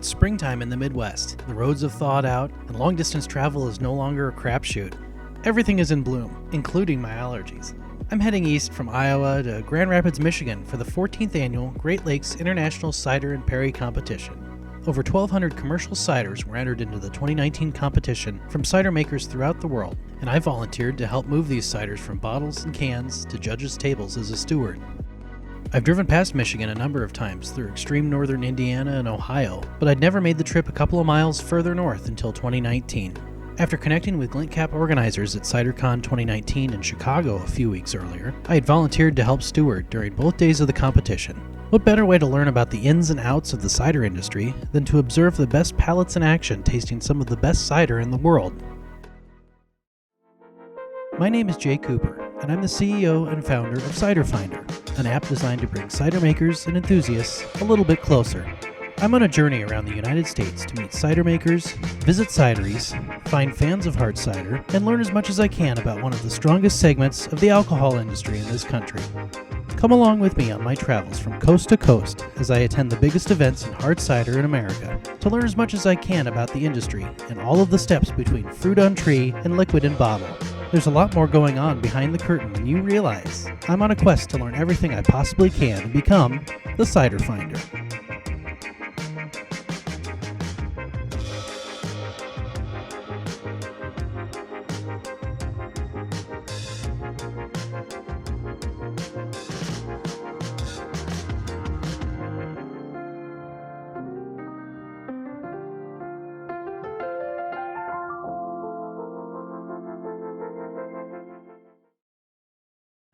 It's springtime in the Midwest. The roads have thawed out, and long-distance travel is no longer a crapshoot. Everything is in bloom, including my allergies. I'm heading east from Iowa to Grand Rapids, Michigan for the 14th annual Great Lakes International Cider and Perry Competition. Over 1,200 commercial ciders were entered into the 2019 competition from cider makers throughout the world, and I volunteered to help move these ciders from bottles and cans to judges' tables as a steward. I've driven past Michigan a number of times through extreme northern Indiana and Ohio, but I'd never made the trip a couple of miles further north until 2019. After connecting with GLINTCAP organizers at CiderCon 2019 in Chicago a few weeks earlier, I had volunteered to help steward during both days of the competition. What better way to learn about the ins and outs of the cider industry than to observe the best palates in action tasting some of the best cider in the world? My name is Jay Cooper, and I'm the CEO and founder of Cider Finder, an app designed to bring cider makers and enthusiasts a little bit closer. I'm on a journey around the United States to meet cider makers, visit cideries, find fans of hard cider, and learn as much as I can about one of the strongest segments of the alcohol industry in this country. Come along with me on my travels from coast to coast as I attend the biggest events in hard cider in America to learn as much as I can about the industry and all of the steps between fruit on tree and liquid in bottle. There's a lot more going on behind the curtain than you realize. I'm on a quest to learn everything I possibly can and become the Cider Finder.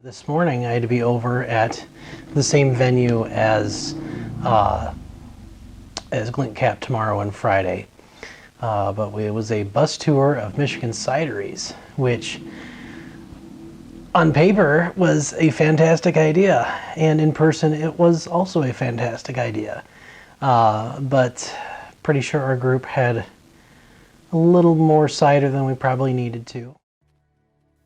This morning I had to be over at the same venue as GLINTCAP tomorrow and Friday, but it was a bus tour of Michigan cideries, which on paper was a fantastic idea, and in person it was also a fantastic idea, but pretty sure our group had a little more cider than we probably needed to.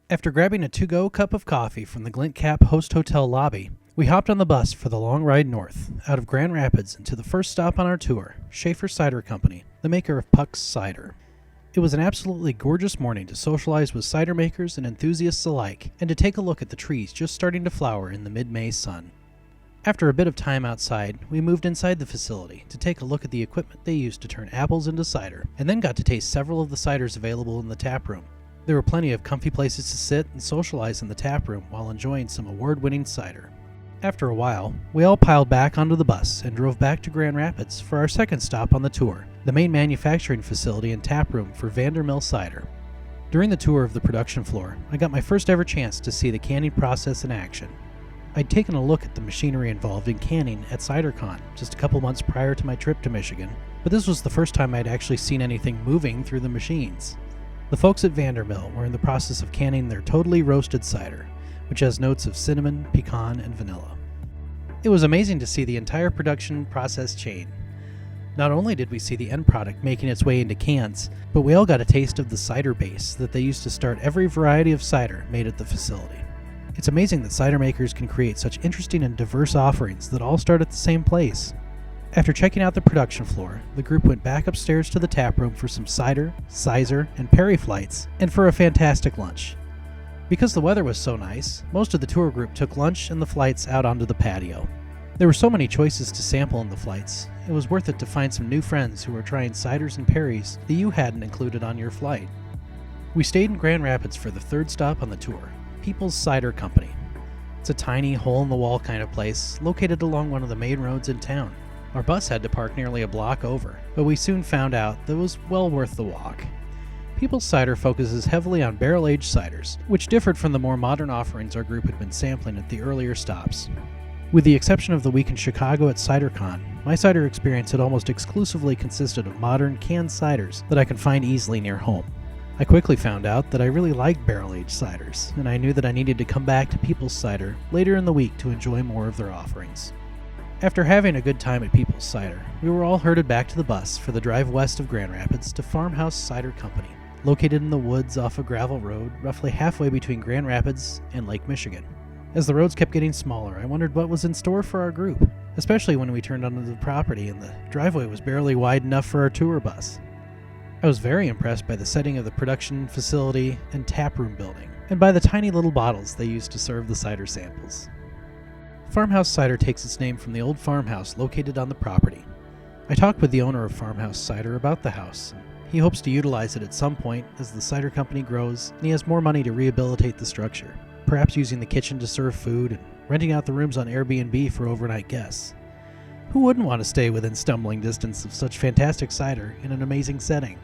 After grabbing a to-go cup of coffee from the GLINTCAP host hotel lobby, we hopped on the bus for the long ride north, out of Grand Rapids and to the first stop on our tour, Schaefer Cider Company, the maker of Puck's Cider. It was an absolutely gorgeous morning to socialize with cider makers and enthusiasts alike, and to take a look at the trees just starting to flower in the mid-May sun. After a bit of time outside, we moved inside the facility to take a look at the equipment they used to turn apples into cider, and then got to taste several of the ciders available in the tap room. There were plenty of comfy places to sit and socialize in the tap room while enjoying some award-winning cider. After a while, we all piled back onto the bus and drove back to Grand Rapids for our second stop on the tour, the main manufacturing facility and tap room for Vandermill Cider. During the tour of the production floor, I got my first ever chance to see the canning process in action. I'd taken a look at the machinery involved in canning at CiderCon just a couple months prior to my trip to Michigan, but this was the first time I'd actually seen anything moving through the machines. The folks at Vandermill were in the process of canning their totally roasted cider, which has notes of cinnamon, pecan, and vanilla. It was amazing to see the entire production process chain. Not only did we see the end product making its way into cans, but we all got a taste of the cider base that they used to start every variety of cider made at the facility. It's amazing that cider makers can create such interesting and diverse offerings that all start at the same place. After checking out the production floor, the group went back upstairs to the tap room for some cider, sizer, and Perry flights, and for a fantastic lunch. Because the weather was so nice, most of the tour group took lunch and the flights out onto the patio. There were so many choices to sample in the flights, it was worth it to find some new friends who were trying ciders and Perrys that you hadn't included on your flight. We stayed in Grand Rapids for the third stop on the tour, People's Cider Company. It's a tiny, hole-in-the-wall kind of place located along one of the main roads in town. Our bus had to park nearly a block over, but we soon found out that it was well worth the walk. People's Cider focuses heavily on barrel-aged ciders, which differed from the more modern offerings our group had been sampling at the earlier stops. With the exception of the week in Chicago at CiderCon, my cider experience had almost exclusively consisted of modern, canned ciders that I could find easily near home. I quickly found out that I really liked barrel-aged ciders, and I knew that I needed to come back to People's Cider later in the week to enjoy more of their offerings. After having a good time at People's Cider, we were all herded back to the bus for the drive west of Grand Rapids to Farmhouse Cider Company, located in the woods off a gravel road roughly halfway between Grand Rapids and Lake Michigan. As the roads kept getting smaller, I wondered what was in store for our group, especially when we turned onto the property and the driveway was barely wide enough for our tour bus. I was very impressed by the setting of the production facility and taproom building, and by the tiny little bottles they used to serve the cider samples. Farmhouse Cider takes its name from the old farmhouse located on the property. I talked with the owner of Farmhouse Cider about the house. He hopes to utilize it at some point as the cider company grows and he has more money to rehabilitate the structure, perhaps using the kitchen to serve food and renting out the rooms on Airbnb for overnight guests. Who wouldn't want to stay within stumbling distance of such fantastic cider in an amazing setting?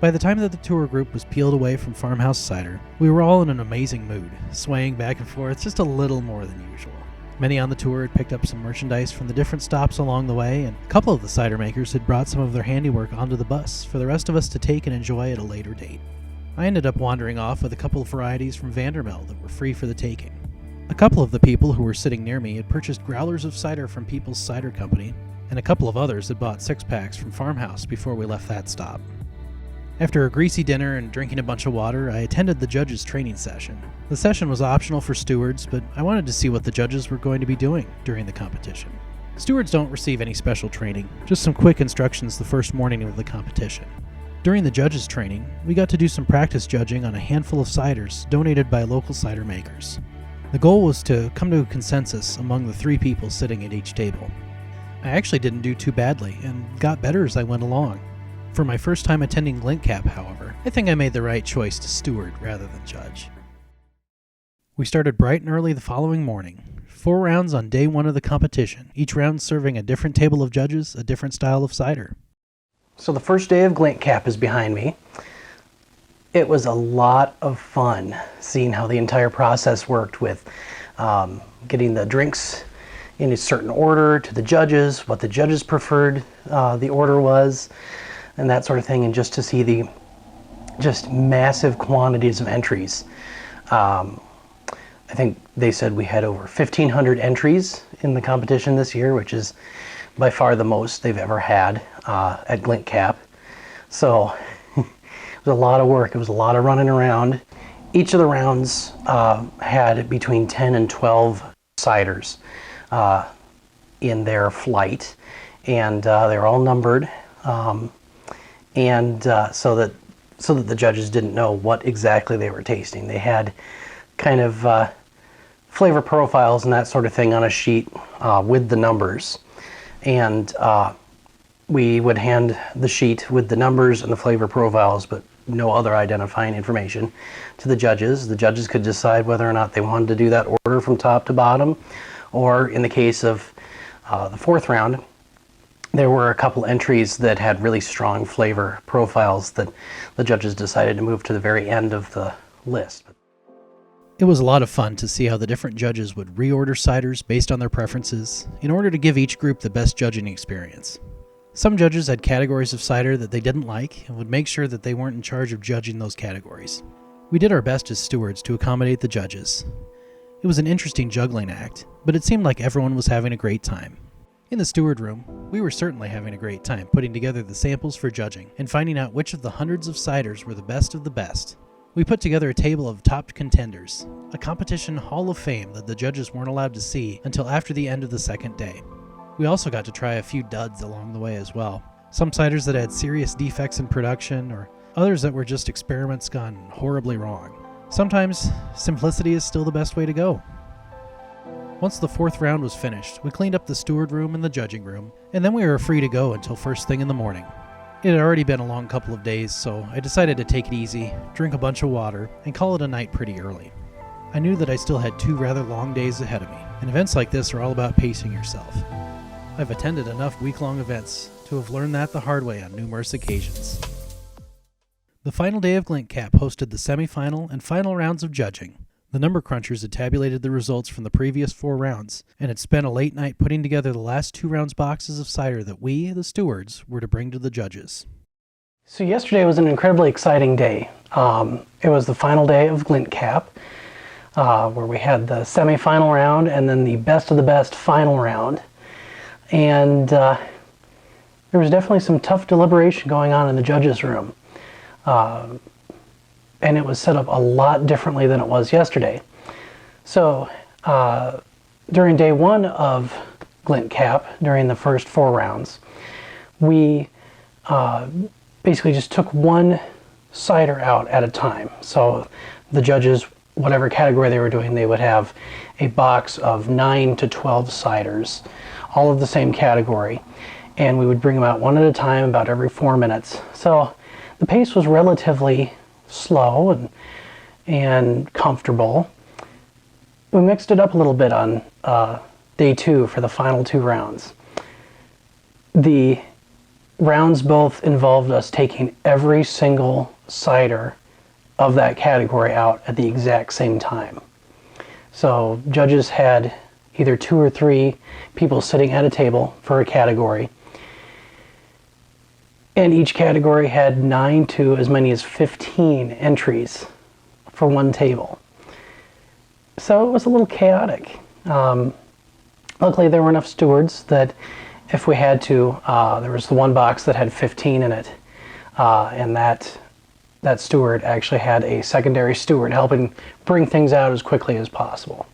By the time that the tour group was peeled away from Farmhouse Cider, we were all in an amazing mood, swaying back and forth just a little more than usual. Many on the tour had picked up some merchandise from the different stops along the way, and a couple of the cider makers had brought some of their handiwork onto the bus for the rest of us to take and enjoy at a later date. I ended up wandering off with a couple of varieties from Vandermill that were free for the taking. A couple of the people who were sitting near me had purchased growlers of cider from People's Cider Company, and a couple of others had bought 6-packs from Farmhouse before we left that stop. After a greasy dinner and drinking a bunch of water, I attended the judges' training session. The session was optional for stewards, but I wanted to see what the judges were going to be doing during the competition. Stewards don't receive any special training, just some quick instructions the first morning of the competition. During the judges' training, we got to do some practice judging on a handful of ciders donated by local cider makers. The goal was to come to a consensus among the 3 people sitting at each table. I actually didn't do too badly and got better as I went along. For my first time attending GLINTCAP, however, I think I made the right choice to steward rather than judge. We started bright and early the following morning. 4 rounds on day 1 of the competition, each round serving a different table of judges, a different style of cider. So the first day of GLINTCAP is behind me. It was a lot of fun seeing how the entire process worked with getting the drinks in a certain order to the judges, what the judges preferred the order was, and that sort of thing, and just to see the just massive quantities of entries. I think they said we had over 1,500 entries in the competition this year, which is by far the most they've ever had at GLINTCAP. So it was a lot of work. It was a lot of running around. Each of the rounds had between 10 and 12 ciders in their flight, and they're all numbered. So that the judges didn't know what exactly they were tasting. They had kind of flavor profiles and that sort of thing on a sheet with the numbers. And we would hand the sheet with the numbers and the flavor profiles, but no other identifying information to the judges. The judges could decide whether or not they wanted to do that order from top to bottom, or in the case of the 4th round, there were a couple entries that had really strong flavor profiles that the judges decided to move to the very end of the list. It was a lot of fun to see how the different judges would reorder ciders based on their preferences in order to give each group the best judging experience. Some judges had categories of cider that they didn't like and would make sure that they weren't in charge of judging those categories. We did our best as stewards to accommodate the judges. It was an interesting juggling act, but it seemed like everyone was having a great time. In the steward room, we were certainly having a great time putting together the samples for judging and finding out which of the hundreds of ciders were the best of the best. We put together a table of top contenders, a competition hall of fame that the judges weren't allowed to see until after the end of the second day. We also got to try a few duds along the way as well. Some ciders that had serious defects in production, or others that were just experiments gone horribly wrong. Sometimes simplicity is still the best way to go. Once the 4th round was finished, we cleaned up the steward room and the judging room, and then we were free to go until first thing in the morning. It had already been a long couple of days, so I decided to take it easy, drink a bunch of water, and call it a night pretty early. I knew that I still had 2 rather long days ahead of me, and events like this are all about pacing yourself. I've attended enough week-long events to have learned that the hard way on numerous occasions. The final day of GLINTCAP hosted the semi-final and final rounds of judging. The number crunchers had tabulated the results from the previous 4 rounds, and had spent a late night putting together the last 2 rounds boxes of cider that we, the stewards, were to bring to the judges. So yesterday was an incredibly exciting day. It was the final day of GLINTCAP, where we had the semi-final round and then the best of the best final round. And there was definitely some tough deliberation going on in the judges' room. And it was set up a lot differently than it was yesterday. So During day one of GLINTCAP, during the first 4 rounds, we basically just took one cider out at a time. So the judges, whatever category they were doing, they would have a box of 9 to 12 ciders, all of the same category, and we would bring them out one at a time about every 4 minutes. So the pace was relatively slow and comfortable. We mixed it up a little bit on day 2 for the final 2 rounds. The rounds both involved us taking every single cider of that category out at the exact same time. So judges had either 2 or 3 people sitting at a table for a category, and each category had 9 to as many as 15 entries for one table. So it was a little chaotic. Luckily there were enough stewards that if we had to, there was the one box that had 15 in it, and that steward actually had a secondary steward helping bring things out as quickly as possible.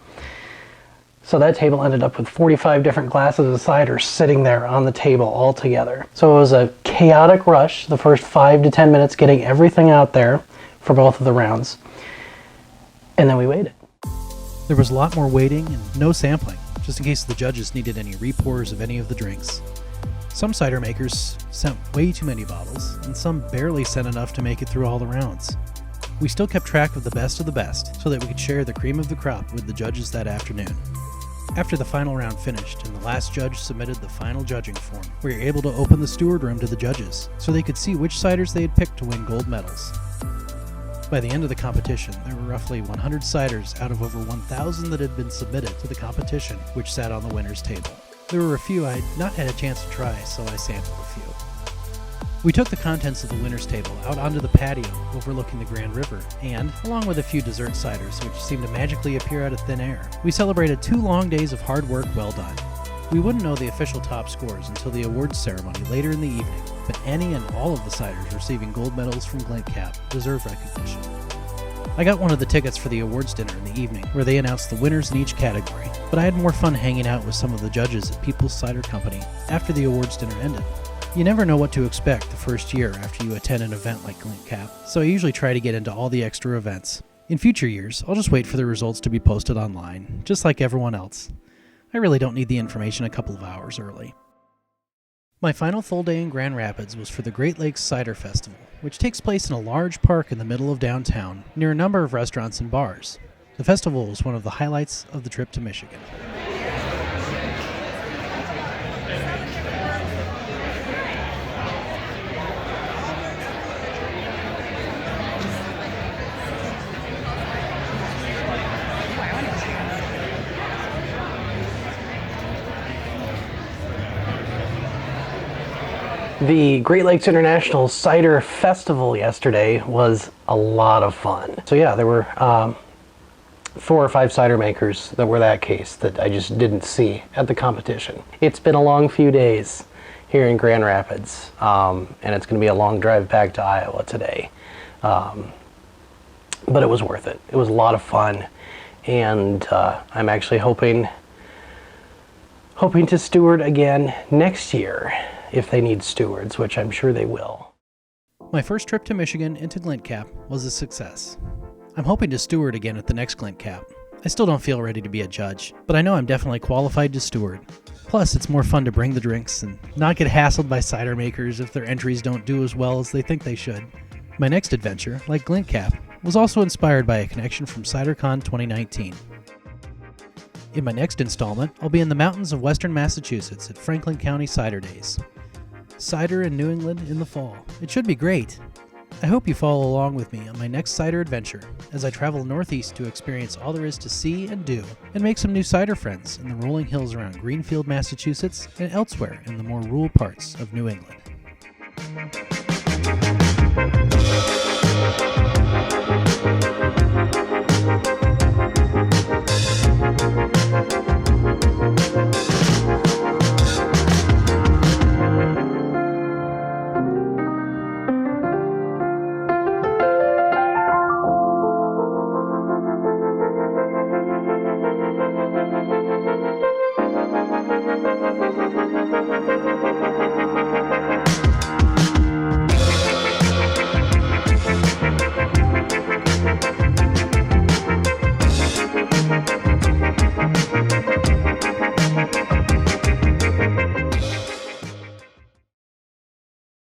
So that table ended up with 45 different glasses of cider sitting there on the table all together. So it was a chaotic rush, the first 5 to 10 minutes getting everything out there for both of the rounds, and then we waited. There was a lot more waiting and no sampling, just in case the judges needed any repours of any of the drinks. Some cider makers sent way too many bottles, and some barely sent enough to make it through all the rounds. We still kept track of the best so that we could share the cream of the crop with the judges that afternoon. After the final round finished and the last judge submitted the final judging form, we were able to open the steward room to the judges so they could see which ciders they had picked to win gold medals. By the end of the competition, there were roughly 100 ciders out of over 1,000 that had been submitted to the competition, which sat on the winner's table. There were a few I'd not had a chance to try, so I sampled a few. We took the contents of the winner's table out onto the patio overlooking the Grand River, and, along with a few dessert ciders which seemed to magically appear out of thin air, we celebrated 2 long days of hard work well done. We wouldn't know the official top scores until the awards ceremony later in the evening, but any and all of the ciders receiving gold medals from GLINTCAP deserve recognition. I got one of the tickets for the awards dinner in the evening, where they announced the winners in each category, but I had more fun hanging out with some of the judges at People's Cider Company after the awards dinner ended. You never know what to expect the first year after you attend an event like GLINTCAP, so I usually try to get into all the extra events. In future years, I'll just wait for the results to be posted online, just like everyone else. I really don't need the information a couple of hours early. My final full day in Grand Rapids was for the Great Lakes Cider Festival, which takes place in a large park in the middle of downtown, near a number of restaurants and bars. The festival was one of the highlights of the trip to Michigan. The Great Lakes International Cider Festival yesterday was a lot of fun. So yeah, there were 4 or 5 cider makers that were that case that I just didn't see at the competition. It's been a long few days here in Grand Rapids, and it's going to be a long drive back to Iowa today. But it was worth it. It was a lot of fun, and I'm actually hoping to steward again next year if they need stewards, which I'm sure they will. My first trip to Michigan into GLINTCAP was a success. I'm hoping to steward again at the next GLINTCAP. I still don't feel ready to be a judge, but I know I'm definitely qualified to steward. Plus, it's more fun to bring the drinks and not get hassled by cider makers if their entries don't do as well as they think they should. My next adventure, like GLINTCAP, was also inspired by a connection from CiderCon 2019. In my next installment, I'll be in the mountains of western Massachusetts at Franklin County Cider Days. Cider in New England in the fall. It should be great. I hope you follow along with me on my next cider adventure as I travel northeast to experience all there is to see and do, and make some new cider friends in the rolling hills around Greenfield, Massachusetts, and elsewhere in the more rural parts of New England.